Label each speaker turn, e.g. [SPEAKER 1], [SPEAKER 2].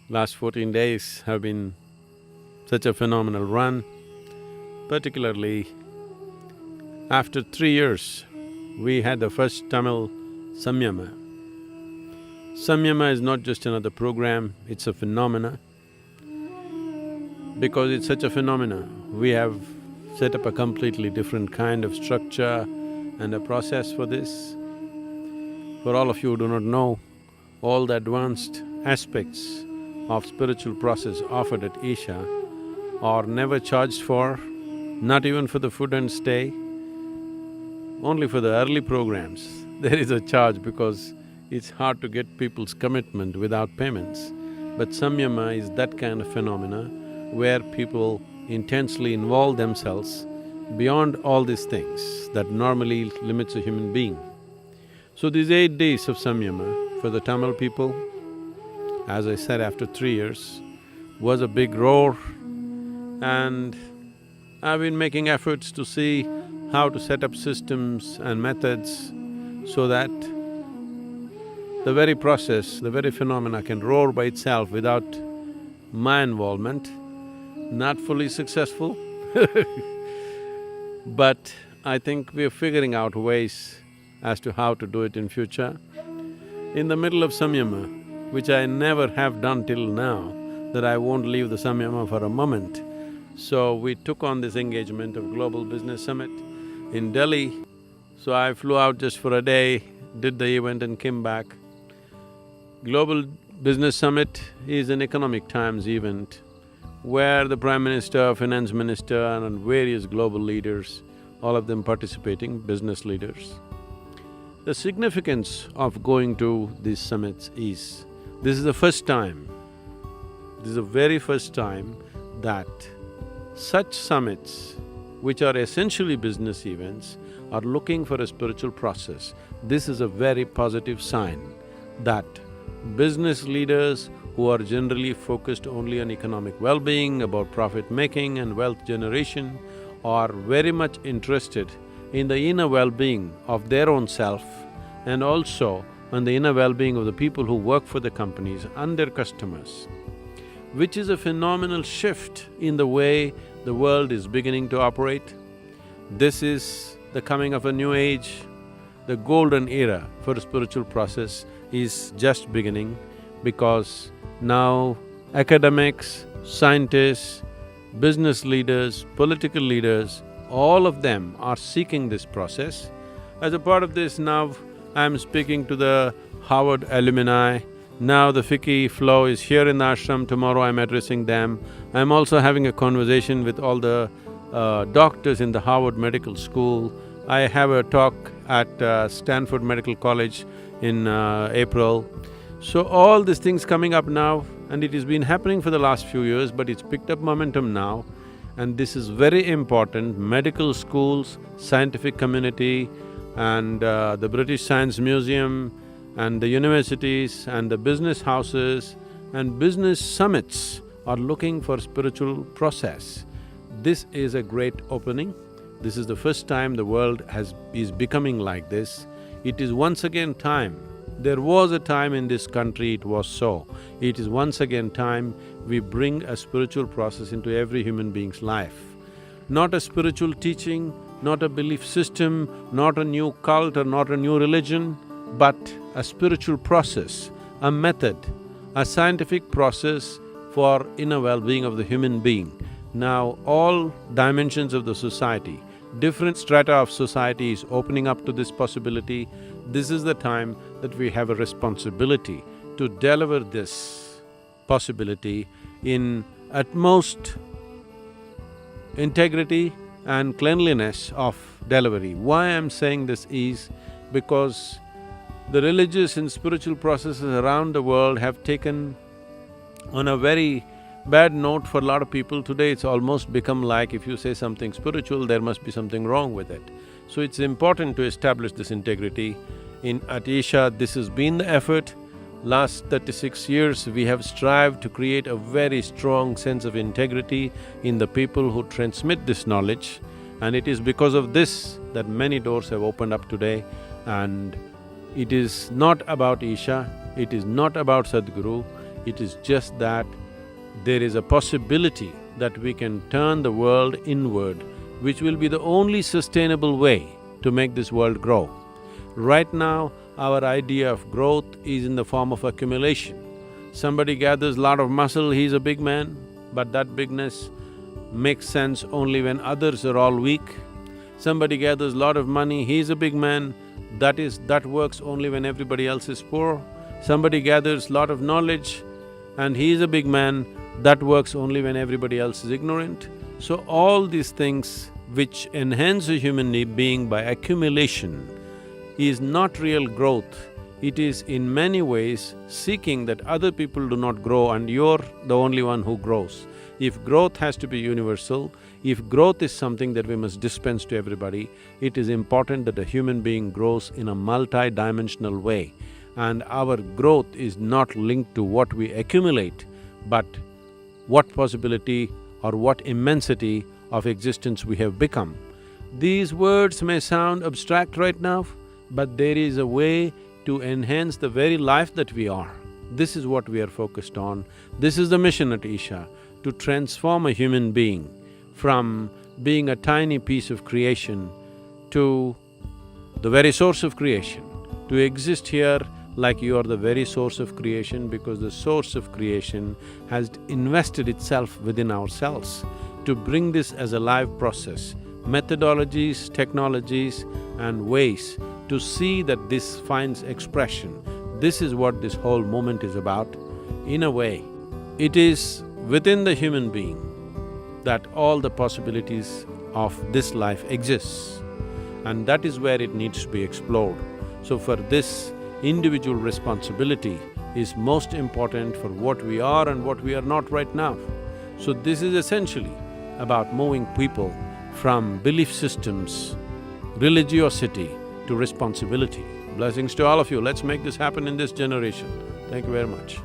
[SPEAKER 1] Last 14 days have been such a phenomenal run, particularly after 3 years, we had the first Tamil Samyama. Samyama is not just another program, it's a phenomena. Because it's such a phenomena, we have set up a completely different kind of structure and a process for this. For all of you who do not know, all the advanced aspects of spiritual process offered at Isha are never charged for, not even for the food and stay. Only for the early programs there is a charge because it's hard to get people's commitment without payments. But Samyama is that kind of phenomena where people intensely involve themselves beyond all these things that normally limits a human being. So these 8 days of Samyama for the Tamil people, as I said, after 3 years, was a big roar, and I've been making efforts to see how to set up systems and methods so that the very process, the very phenomena can roar by itself without my involvement. Not fully successful but I think we're figuring out ways as to how to do it in future. In the middle of Samyama, which I never have done till now, that I won't leave the Samyama for a moment. So we took on this engagement of Global Business Summit in Delhi. So I flew out just for a day, did the event and came back. Global Business Summit is an economic times event where the Prime Minister, Finance Minister and various global leaders, all of them participating, business leaders. The significance of going to these summits is, this is the first time, this is the very first time that such summits, which are essentially business events, are looking for a spiritual process. This is a very positive sign that business leaders who are generally focused only on economic well-being, about profit-making and wealth generation, are very much interested in the inner well-being of their own self and also on the inner well-being of the people who work for the companies and their customers, which is a phenomenal shift in the way the world is beginning to operate. This is the coming of a new age. The golden era for a spiritual process is just beginning because now academics, scientists, business leaders, political leaders, all of them are seeking this process. As a part of this, now I'm speaking to the Harvard alumni. Now the Fiqh flow is here in the ashram, tomorrow I'm addressing them. I'm also having a conversation with all the doctors in the Harvard Medical School. I have a talk at Stanford Medical College in April. So all these things coming up now, and it has been happening for the last few years, but it's picked up momentum now. And this is very important. Medical schools, scientific community and the British Science Museum and the universities and the business houses and business summits are looking for spiritual process. This is a great opening. This is the first time the world is becoming like this. It is once again time. There was a time in this country it was so. It is once again time we bring a spiritual process into every human being's life. Not a spiritual teaching, not a belief system, not a new cult or not a new religion, but a spiritual process, a method, a scientific process for inner well-being of the human being. Now all dimensions of the society, different strata of society is opening up to this possibility. This is the time that we have a responsibility to deliver this possibility in utmost integrity and cleanliness of delivery. Why I'm saying this is because the religious and spiritual processes around the world have taken on a very bad note for a lot of people. Today it's almost become like if you say something spiritual, there must be something wrong with it. So it's important to establish this integrity. At Isha, this has been the effort. Last 36 years, we have strived to create a very strong sense of integrity in the people who transmit this knowledge. And it is because of this that many doors have opened up today. And it is not about Isha, it is not about Sadhguru, It is just that there is a possibility that we can turn the world inward, which will be the only sustainable way to make this world grow. Right now, our idea of growth is in the form of accumulation. Somebody gathers a lot of muscle, he's a big man, but that bigness makes sense only when others are all weak. Somebody gathers a lot of money, he's a big man, that works only when everybody else is poor. Somebody gathers a lot of knowledge and he is a big man, that works only when everybody else is ignorant. So all these things which enhance a human being by accumulation is not real growth. It is in many ways seeking that other people do not grow and you're the only one who grows. If growth has to be universal, if growth is something that we must dispense to everybody, it is important that a human being grows in a multi-dimensional way. And our growth is not linked to what we accumulate, but what possibility or what immensity of existence we have become. These words may sound abstract right now, but there is a way to enhance the very life that we are. This is what we are focused on. This is the mission at Isha, to transform a human being from being a tiny piece of creation to the very source of creation, to exist here like you are the very source of creation, because the source of creation has invested itself within ourselves. To bring this as a live process, methodologies, technologies and ways to see that this finds expression, this is what this whole movement is about. In a way, it is within the human being that all the possibilities of this life exists, and that is where it needs to be explored. So for this, individual responsibility is most important for what we are and what we are not right now. So this is essentially about moving people from belief systems, religiosity to responsibility. Blessings to all of you. Let's make this happen in this generation. Thank you very much.